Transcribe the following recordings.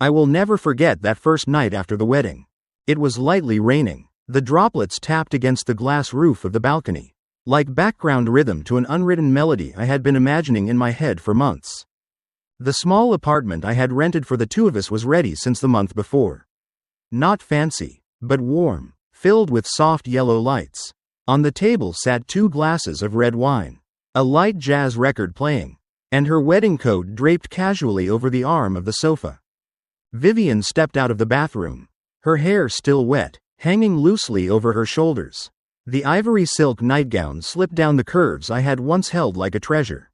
I will never forget that first night after the wedding. It was lightly raining. The droplets tapped against the glass roof of the balcony, like background rhythm to an unwritten melody I had been imagining in my head for months. The small apartment I had rented for the two of us was ready since the month before. Not fancy, but warm, filled with soft yellow lights. On the table sat 2 glasses of red wine, a light jazz record playing, and her wedding coat draped casually over the arm of the sofa. Vivian stepped out of the bathroom, her hair still wet, hanging loosely over her shoulders. The ivory silk nightgown slipped down the curves I had once held like a treasure.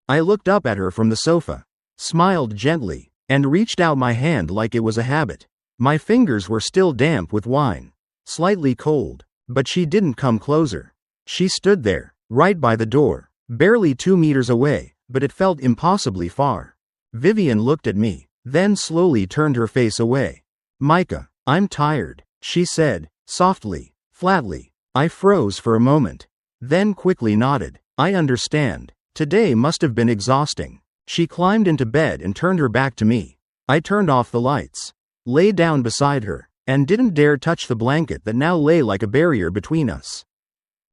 I looked up at her from the sofa, smiled gently, and reached out my hand like it was a habit. My fingers were still damp with wine, slightly cold, but she didn't come closer. She stood there, right by the door, barely 2 meters away, but it felt impossibly far. Vivian looked at me, then slowly turned her face away. "Micah, I'm tired," she said, softly, flatly. I froze for a moment, then quickly nodded. "I understand. Today must have been exhausting." She climbed into bed and turned her back to me. I turned off the lights, lay down beside her, and didn't dare touch the blanket that now lay like a barrier between us.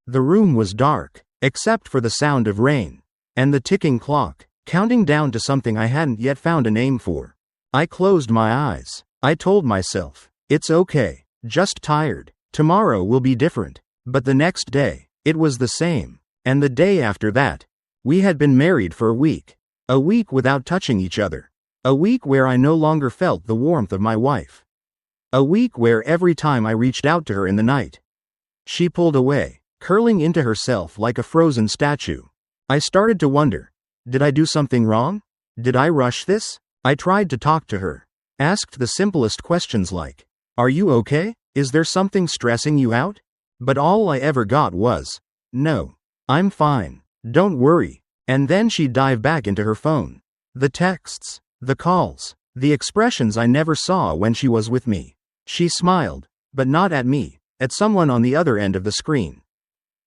The room was dark, except for the sound of rain, and the ticking clock, counting down to something I hadn't yet found a name for. I closed my eyes. I told myself, "It's okay, just tired. Tomorrow will be different." But the next day, it was the same. And the day after that. We had been married for a week. A week without touching each other. A week where I no longer felt the warmth of my wife. A week where every time I reached out to her in the night, she pulled away, curling into herself like a frozen statue. I started to wonder, did I do something wrong? Did I rush this? I tried to talk to her. Asked the simplest questions like, "Are you okay? Is there something stressing you out?" But all I ever got was, "No, I'm fine. Don't worry." And then she'd dive back into her phone. The texts, the calls, the expressions I never saw when she was with me. She smiled, but not at me, at someone on the other end of the screen.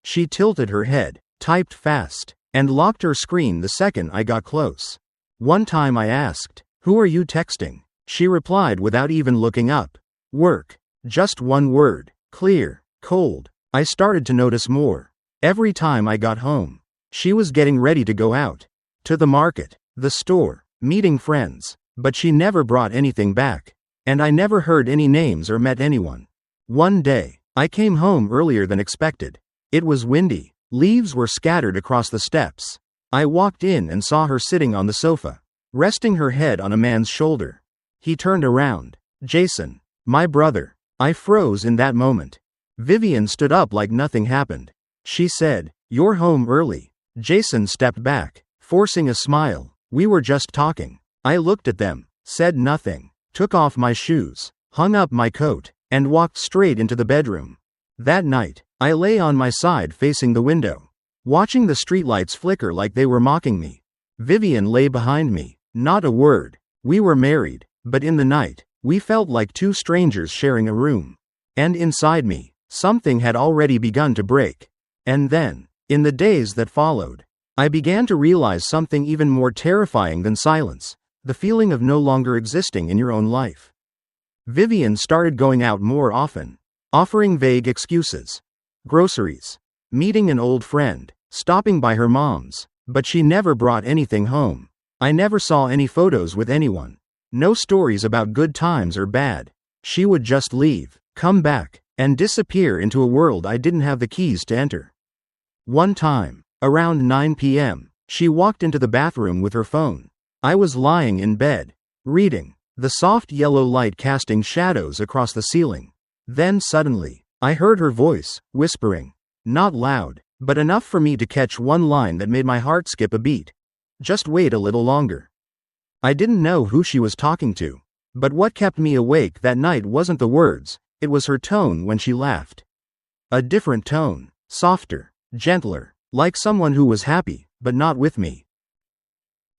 She tilted her head, typed fast, and locked her screen the second I got close. One time I asked, "Who are you texting?" She replied without even looking up, "Work." Just one word, clear, cold. I started to notice more. Every time I got home, she was getting ready to go out. To the market, the store, meeting friends. But she never brought anything back. And I never heard any names or met anyone. One day, I came home earlier than expected. It was windy. Leaves were scattered across the steps. I walked in and saw her sitting on the sofa, resting her head on a man's shoulder. He turned around. "Jason, my brother." I froze in that moment. Vivian stood up like nothing happened. She said, "You're home early." Jason stepped back, forcing a smile. "We were just talking." I looked at them, said nothing, took off my shoes, hung up my coat, and walked straight into the bedroom. That night, I lay on my side facing the window, watching the streetlights flicker like they were mocking me. Vivian lay behind me, not a word. We were married, but in the night, we felt like 2 strangers sharing a room. And inside me, something had already begun to break. And then, in the days that followed, I began to realize something even more terrifying than silence, the feeling of no longer existing in your own life. Vivian started going out more often, offering vague excuses. Groceries, meeting an old friend, stopping by her mom's, but she never brought anything home. I never saw any photos with anyone. No stories about good times or bad. She would just leave, come back, and disappear into a world I didn't have the keys to enter. One time, around 9 p.m., she walked into the bathroom with her phone. I was lying in bed, reading, the soft yellow light casting shadows across the ceiling. Then suddenly, I heard her voice, whispering. Not loud, but enough for me to catch one line that made my heart skip a beat. "Just wait a little longer." I didn't know who she was talking to, but what kept me awake that night wasn't the words, it was her tone when she laughed. A different tone, softer, gentler, like someone who was happy, but not with me.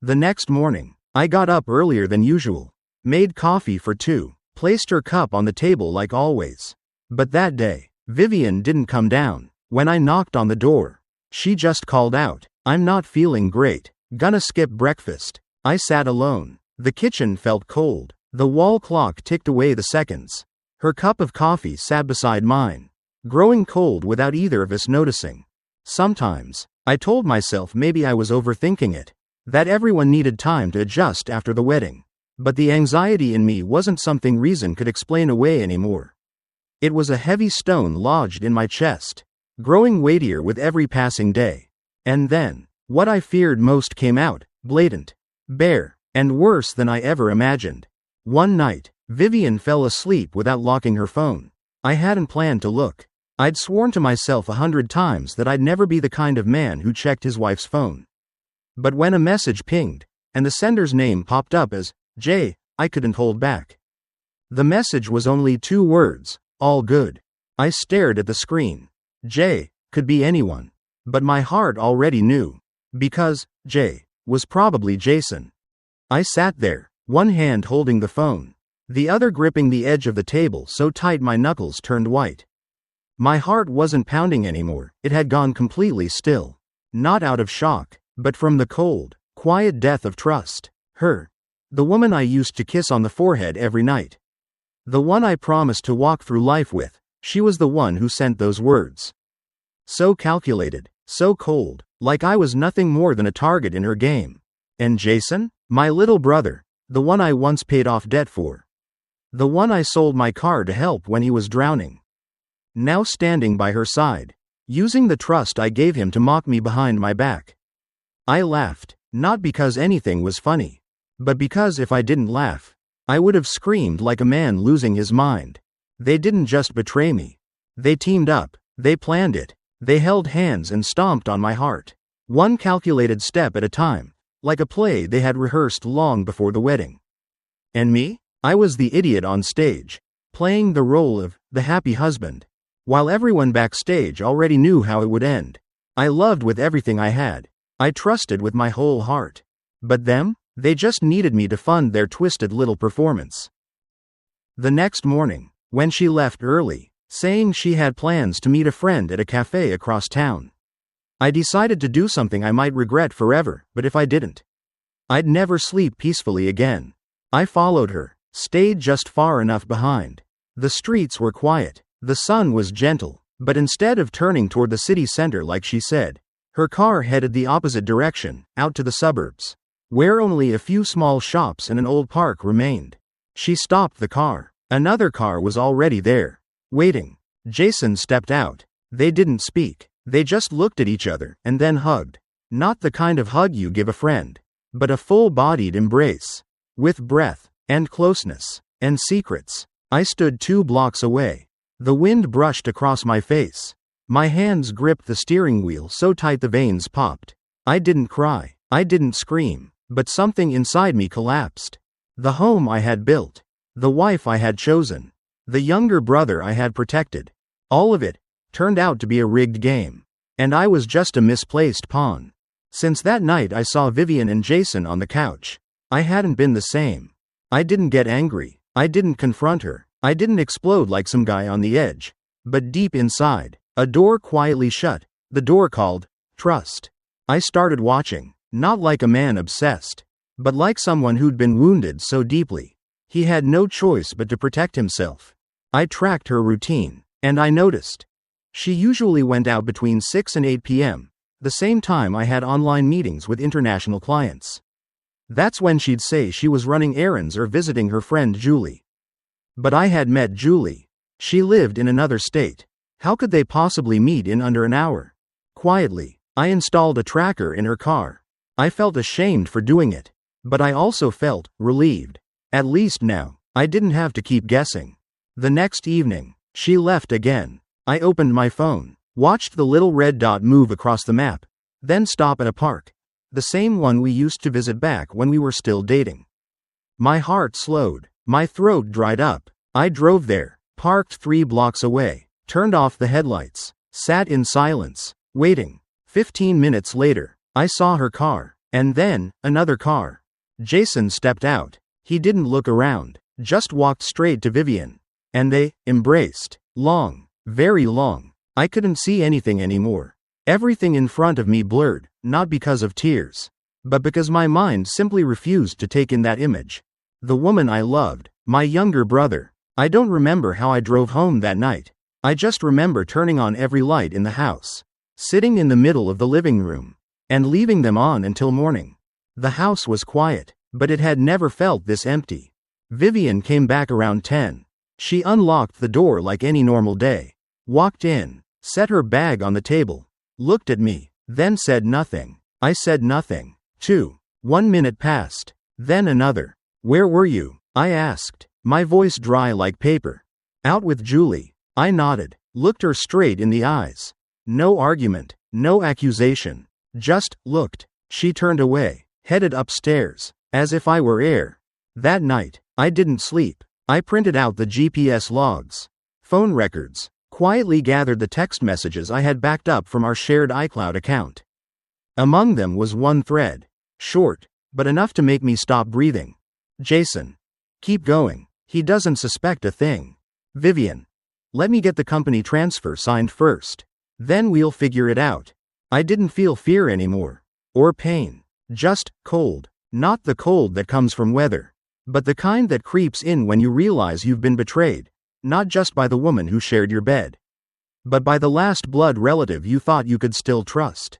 The next morning, I got up earlier than usual, made coffee for 2, placed her cup on the table like always. But that day, Vivian didn't come down. When I knocked on the door, she just called out, "I'm not feeling great, gonna skip breakfast." I sat alone. The kitchen felt cold. The wall clock ticked away the seconds. Her cup of coffee sat beside mine, growing cold without either of us noticing. Sometimes, I told myself maybe I was overthinking it, that everyone needed time to adjust after the wedding. But the anxiety in me wasn't something reason could explain away anymore. It was a heavy stone lodged in my chest, growing weightier with every passing day. And then, what I feared most came out, blatant, bare, and worse than I ever imagined. One night, Vivian fell asleep without locking her phone. I hadn't planned to look. I'd sworn to myself 100 times that I'd never be the kind of man who checked his wife's phone. But when a message pinged, and the sender's name popped up as Jay, I couldn't hold back. The message was only 2 words, all good. I stared at the screen. Jay could be anyone. But my heart already knew. Because Jay was probably Jason. I sat there, one hand holding the phone, the other gripping the edge of the table so tight my knuckles turned white. My heart wasn't pounding anymore, it had gone completely still. Not out of shock, but from the cold, quiet death of trust. Her. The woman I used to kiss on the forehead every night. The one I promised to walk through life with, she was the one who sent those words. So calculated, so cold, like I was nothing more than a target in her game. And Jason? My little brother, the one I once paid off debt for. The one I sold my car to help when he was drowning. Now standing by her side, using the trust I gave him to mock me behind my back. I laughed, not because anything was funny, but because if I didn't laugh, I would have screamed like a man losing his mind. They didn't just betray me. They teamed up, they planned it, they held hands and stomped on my heart. One calculated step at a time, like a play they had rehearsed long before the wedding. And me? I was the idiot on stage, playing the role of the happy husband, while everyone backstage already knew how it would end. I loved with everything I had. I trusted with my whole heart. But them? They just needed me to fund their twisted little performance. The next morning, when she left early, saying she had plans to meet a friend at a cafe across town, I decided to do something I might regret forever, but if I didn't, I'd never sleep peacefully again. I followed her, stayed just far enough behind. The streets were quiet, the sun was gentle, but instead of turning toward the city center like she said, her car headed the opposite direction, out to the suburbs, where only a few small shops and an old park remained. She stopped the car. Another car was already there, waiting. Jason stepped out. They didn't speak. They just looked at each other and then hugged. Not the kind of hug you give a friend, but a full-bodied embrace, with breath, and closeness, and secrets. I stood 2 blocks away. The wind brushed across my face. My hands gripped the steering wheel so tight the veins popped. I didn't cry. I didn't scream. But something inside me collapsed. The home I had built, the wife I had chosen, the younger brother I had protected, all of it turned out to be a rigged game. And I was just a misplaced pawn. Since that night I saw Vivian and Jason on the couch, I hadn't been the same. I didn't get angry. I didn't confront her. I didn't explode like some guy on the edge. But deep inside, a door quietly shut. The door called trust. I started watching. Not like a man obsessed, but like someone who'd been wounded so deeply, he had no choice but to protect himself. I tracked her routine, and I noticed. She usually went out between 6 and 8 p.m., the same time I had online meetings with international clients. That's when she'd say she was running errands or visiting her friend Julie. But I had met Julie. She lived in another state. How could they possibly meet in under an hour? Quietly, I installed a tracker in her car. I felt ashamed for doing it, but I also felt relieved. At least now, I didn't have to keep guessing. The next evening, she left again. I opened my phone, watched the little red dot move across the map, then stop at a park, the same one we used to visit back when we were still dating. My heart slowed, my throat dried up. I drove there, parked 3 blocks away, turned off the headlights, sat in silence, waiting. 15 minutes later, I saw her car, and then, another car. Jason stepped out. He didn't look around, just walked straight to Vivian. And they embraced. Long, very long. I couldn't see anything anymore. Everything in front of me blurred, not because of tears, but because my mind simply refused to take in that image. The woman I loved. My younger brother. I don't remember how I drove home that night. I just remember turning on every light in the house, sitting in the middle of the living room, and leaving them on until morning. The house was quiet, but it had never felt this empty. Vivian came back around 10. She unlocked the door like any normal day, walked in, set her bag on the table, looked at me, then said nothing. I said nothing, too. 1 minute passed, then another. Where were you? I asked, my voice dry like paper. Out with Julie. I nodded, looked her straight in the eyes. No argument, no accusation, just looked. She turned away, headed upstairs, as if I were air. That night, I didn't sleep. I printed out the GPS logs, phone records, quietly gathered the text messages I had backed up from our shared iCloud account. Among them was one thread, short, but enough to make me stop breathing. Jason. Keep going. He doesn't suspect a thing. Vivian. Let me get the company transfer signed first. Then we'll figure it out. I didn't feel fear anymore. Or pain. Just cold. Not the cold that comes from weather, but the kind that creeps in when you realize you've been betrayed, not just by the woman who shared your bed, but by the last blood relative you thought you could still trust.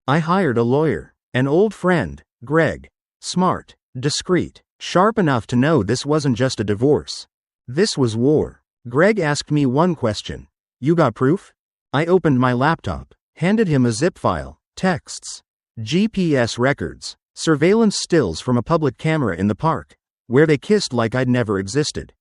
I hired a lawyer, an old friend, Greg. Smart, discreet, sharp enough to know this wasn't just a divorce. This was war. Greg asked me one question. You got proof? I opened my laptop, handed him a zip file, texts, GPS records, surveillance stills from a public camera in the park, where they kissed like I'd never existed.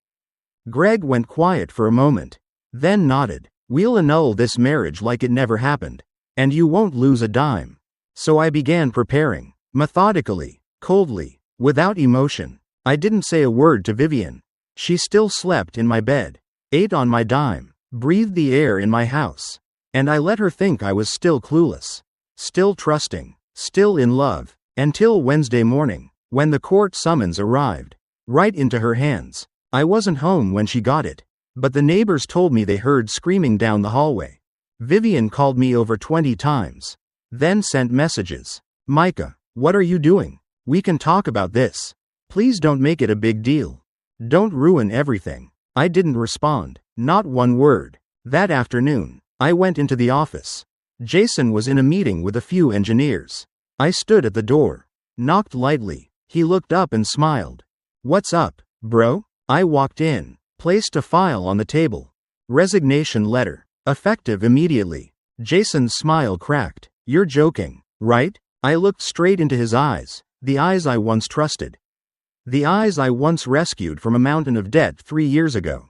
Greg went quiet for a moment, then nodded. We'll annul this marriage like it never happened, and you won't lose a dime. So I began preparing, methodically, coldly, without emotion. I didn't say a word to Vivian. She still slept in my bed, ate on my dime, breathed the air in my house, and I let her think I was still clueless, still trusting, still in love, until Wednesday morning, when the court summons arrived, right into her hands. I wasn't home when she got it, but the neighbors told me they heard screaming down the hallway. Vivian called me over 20 times, then sent messages. Micah, what are you doing? We can talk about this. Please don't make it a big deal. Don't ruin everything. I didn't respond, not one word. That afternoon, I went into the office. Jason was in a meeting with a few engineers. I stood at the door, knocked lightly. He looked up and smiled. What's up, bro? I walked in, placed a file on the table. Resignation letter, effective immediately. Jason's smile cracked. You're joking, right? I looked straight into his eyes, the eyes I once trusted. The eyes I once rescued from a mountain of debt 3 years ago.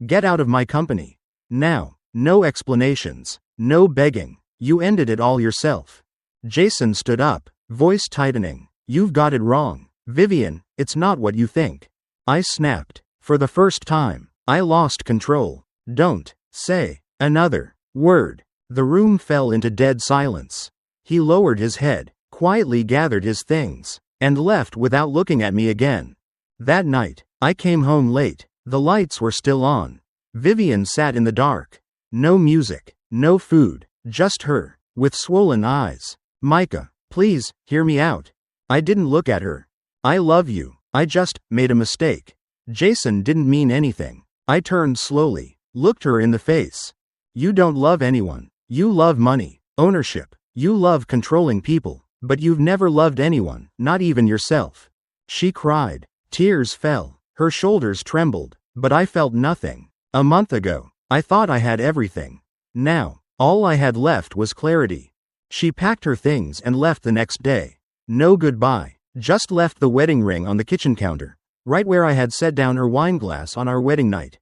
Get out of my company. Now, no explanations, no begging. You ended it all yourself. Jason stood up, voice tightening. You've got it wrong, Vivian, it's not what you think. I snapped. For the first time, I lost control. Don't say another word. The room fell into dead silence. He lowered his head, quietly gathered his things, and left without looking at me again. That night, I came home late. The lights were still on. Vivian sat in the dark. No music, no food, just her, with swollen eyes. Micah, please, hear me out. I didn't look at her. I love you. I just made a mistake. Jason didn't mean anything. I turned slowly, looked her in the face. You don't love anyone. You love money, ownership. You love controlling people, but you've never loved anyone, not even yourself. She cried. Tears fell. Her shoulders trembled, but I felt nothing. A month ago, I thought I had everything. Now, all I had left was clarity. She packed her things and left the next day. No goodbye, just left the wedding ring on the kitchen counter, right where I had set down her wine glass on our wedding night.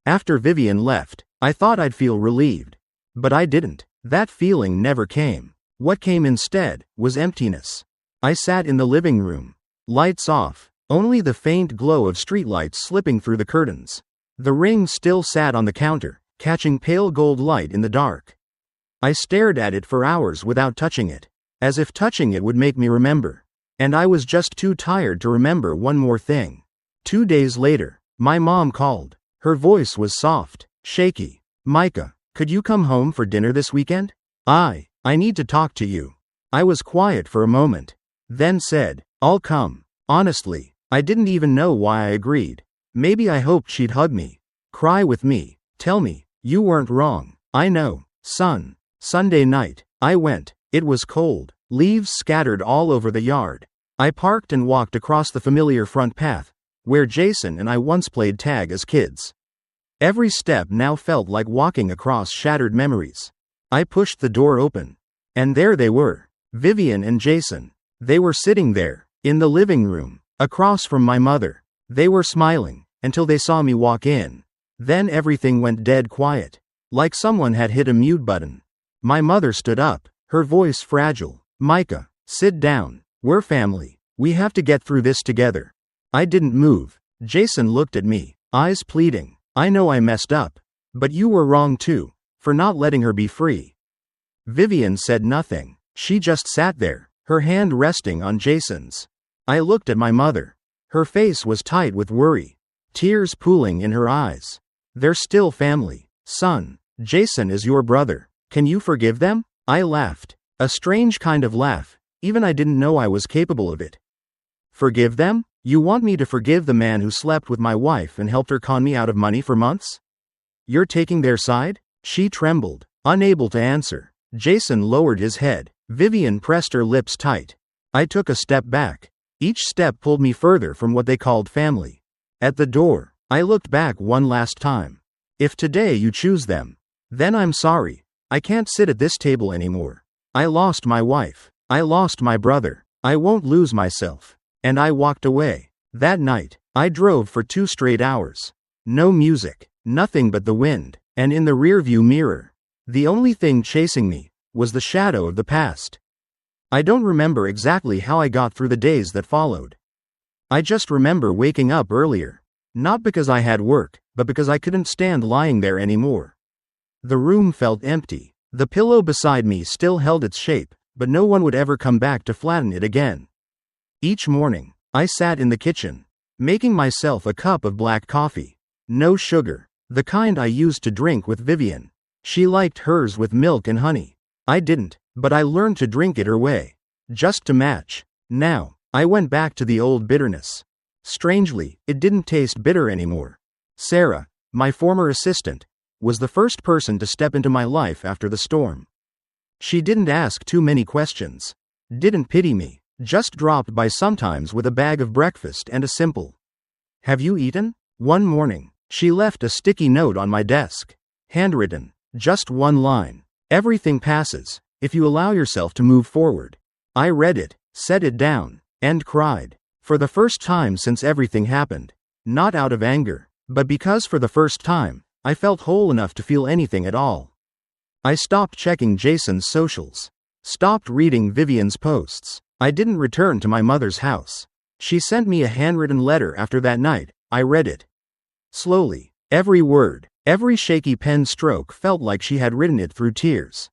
After Vivian left, I thought I'd feel relieved. But I didn't. That feeling never came. What came instead was emptiness. I sat in the living room. Lights off, only the faint glow of streetlights slipping through the curtains. The ring still sat on the counter, catching pale gold light in the dark. I stared at it for hours without touching it, as if touching it would make me remember. And I was just too tired to remember one more thing. 2 days later, my mom called. Her voice was soft, shaky. Micah, could you come home for dinner this weekend? I need to talk to you. I was quiet for a moment, then said, I'll come. Honestly, I didn't even know why I agreed. Maybe I hoped she'd hug me, cry with me, tell me, you weren't wrong. I know, son. Sunday night. I went. It was cold. Leaves scattered all over the yard. I parked and walked across the familiar front path, where Jason and I once played tag as kids. Every step now felt like walking across shattered memories. I pushed the door open. And there they were. Vivian and Jason. They were sitting there, in the living room, across from my mother. They were smiling, until they saw me walk in. Then everything went dead quiet, like someone had hit a mute button. My mother stood up, her voice fragile. Micah, sit down. We're family. We have to get through this together. I didn't move. Jason looked at me, eyes pleading. I know I messed up. But you were wrong too, for not letting her be free. Vivian said nothing. She just sat there, her hand resting on Jason's. I looked at my mother. Her face was tight with worry, tears pooling in her eyes. They're still family. Son, Jason is your brother. Can you forgive them? I laughed. A strange kind of laugh. Even I didn't know I was capable of it. Forgive them? You want me to forgive the man who slept with my wife and helped her con me out of money for months? You're taking their side? She trembled, unable to answer. Jason lowered his head. Vivian pressed her lips tight. I took a step back. Each step pulled me further from what they called family. At the door, I looked back one last time. If today you choose them, then I'm sorry. I can't sit at this table anymore. I lost my wife. I lost my brother. I won't lose myself. And I walked away. That night, I drove for 2 straight hours. No music, nothing but the wind, and in the rearview mirror, the only thing chasing me was the shadow of the past. I don't remember exactly how I got through the days that followed. I just remember waking up earlier, not because I had work, but because I couldn't stand lying there anymore. The room felt empty. The pillow beside me still held its shape, but no one would ever come back to flatten it again. Each morning, I sat in the kitchen, making myself a cup of black coffee. No sugar, the kind I used to drink with Vivian. She liked hers with milk and honey. I didn't, but I learned to drink it her way, just to match. Now, I went back to the old bitterness. Strangely, it didn't taste bitter anymore. Sarah, my former assistant, was the first person to step into my life after the storm. She didn't ask too many questions, didn't pity me, just dropped by sometimes with a bag of breakfast and a simple, "Have you eaten?" One morning, she left a sticky note on my desk. Handwritten, just one line. Everything passes, if you allow yourself to move forward. I read it, set it down, and cried. For the first time since everything happened. Not out of anger, but because for the first time, I felt whole enough to feel anything at all. I stopped checking Jason's socials. Stopped reading Vivian's posts. I didn't return to my mother's house. She sent me a handwritten letter after that night. I read it. Slowly, every word, every shaky pen stroke felt like she had written it through tears.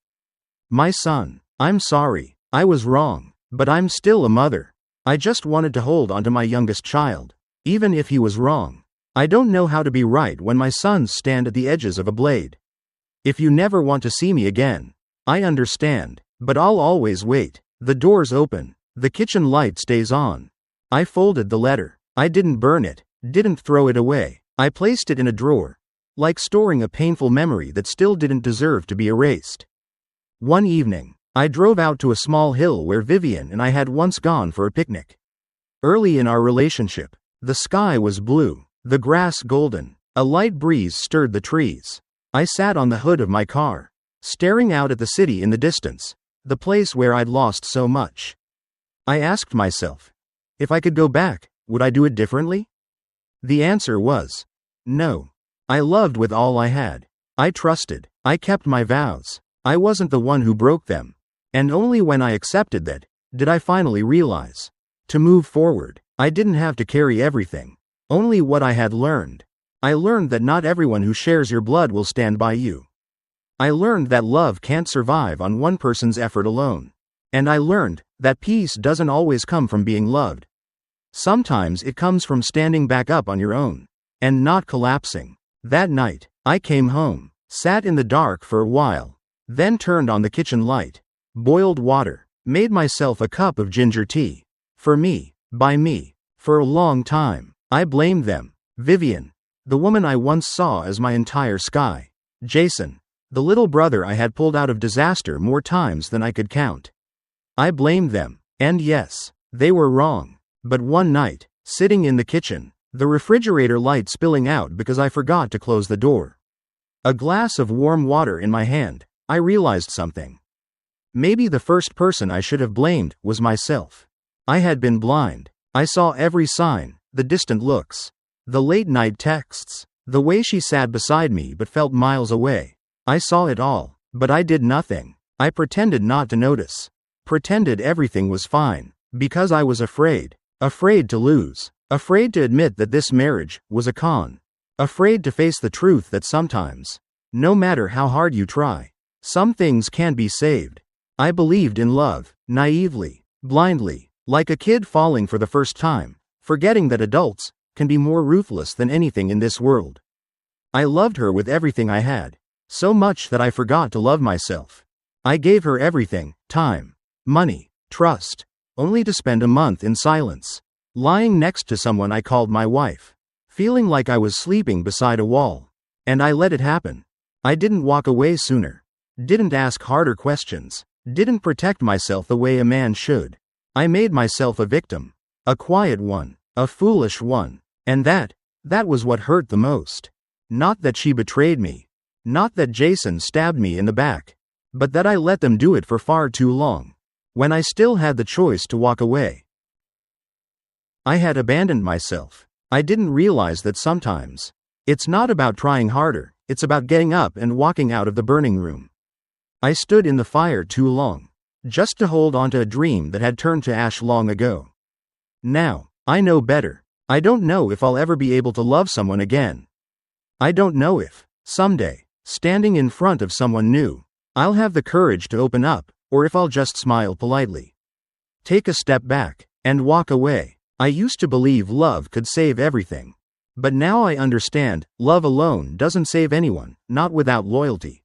My son, I'm sorry. I was wrong, but I'm still a mother. I just wanted to hold onto my youngest child, even if he was wrong. I don't know how to be right when my sons stand at the edges of a blade. If you never want to see me again, I understand, but I'll always wait. The door's open. The kitchen light stays on. I folded the letter. I didn't burn it, didn't throw it away. I placed it in a drawer, like storing a painful memory that still didn't deserve to be erased. One evening, I drove out to a small hill where Vivian and I had once gone for a picnic. Early in our relationship, the sky was blue, the grass golden, a light breeze stirred the trees. I sat on the hood of my car, staring out at the city in the distance, the place where I'd lost so much. I asked myself, if I could go back, would I do it differently? The answer was, no. I loved with all I had. I trusted. I kept my vows. I wasn't the one who broke them. And only when I accepted that, did I finally realize. To move forward, I didn't have to carry everything. Only what I had learned. I learned that not everyone who shares your blood will stand by you. I learned that love can't survive on one person's effort alone. And I learned that peace doesn't always come from being loved. Sometimes it comes from standing back up on your own, and not collapsing. That night, I came home, sat in the dark for a while, then turned on the kitchen light, boiled water, made myself a cup of ginger tea. For me, by me. For a long time, I blamed them. Vivian, the woman I once saw as my entire sky. Jason, the little brother I had pulled out of disaster more times than I could count. I blamed them, and yes, they were wrong. But one night, sitting in the kitchen, the refrigerator light spilling out because I forgot to close the door, a glass of warm water in my hand, I realized something. Maybe the first person I should have blamed was myself. I had been blind. I saw every sign, the distant looks, the late-night texts, the way she sat beside me but felt miles away. I saw it all, but I did nothing. I pretended not to notice. Pretended everything was fine, because I was afraid. Afraid to lose. Afraid to admit that this marriage was a con. Afraid to face the truth that sometimes, no matter how hard you try, some things can't be saved. I believed in love, naively, blindly, like a kid falling for the first time, forgetting that adults can be more ruthless than anything in this world. I loved her with everything I had, so much that I forgot to love myself. I gave her everything, time, money, trust, only to spend a month in silence, lying next to someone I called my wife, feeling like I was sleeping beside a wall. And I let it happen. I didn't walk away sooner. Didn't ask harder questions. Didn't protect myself the way a man should. I made myself a victim. A quiet one. A foolish one. And that was what hurt the most. Not that she betrayed me. Not that Jason stabbed me in the back. But that I let them do it for far too long. When I still had the choice to walk away. I had abandoned myself. I didn't realize that sometimes, it's not about trying harder, it's about getting up and walking out of the burning room. I stood in the fire too long, just to hold onto a dream that had turned to ash long ago. Now, I know better. I don't know if I'll ever be able to love someone again. I don't know if, someday, standing in front of someone new, I'll have the courage to open up, or if I'll just smile politely. Take a step back, and walk away. I used to believe love could save everything. But now I understand, love alone doesn't save anyone, not without loyalty,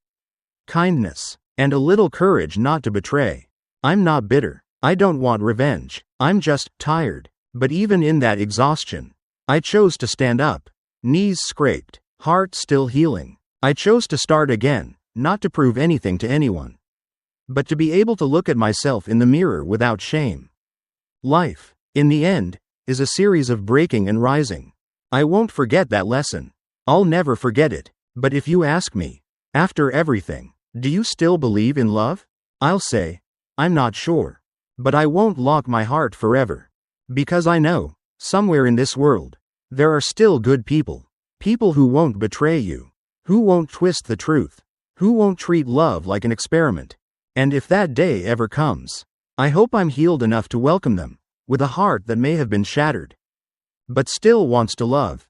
kindness, and a little courage not to betray. I'm not bitter. I don't want revenge. I'm just tired. But even in that exhaustion, I chose to stand up, knees scraped, heart still healing. I chose to start again, not to prove anything to anyone, but to be able to look at myself in the mirror without shame. Life, in the end, is a series of breaking and rising. I won't forget that lesson. I'll never forget it. But if you ask me, after everything, do you still believe in love? I'll say, I'm not sure. But I won't lock my heart forever. Because I know, somewhere in this world, there are still good people. People who won't betray you. Who won't twist the truth. Who won't treat love like an experiment. And if that day ever comes, I hope I'm healed enough to welcome them, with a heart that may have been shattered, but still wants to love.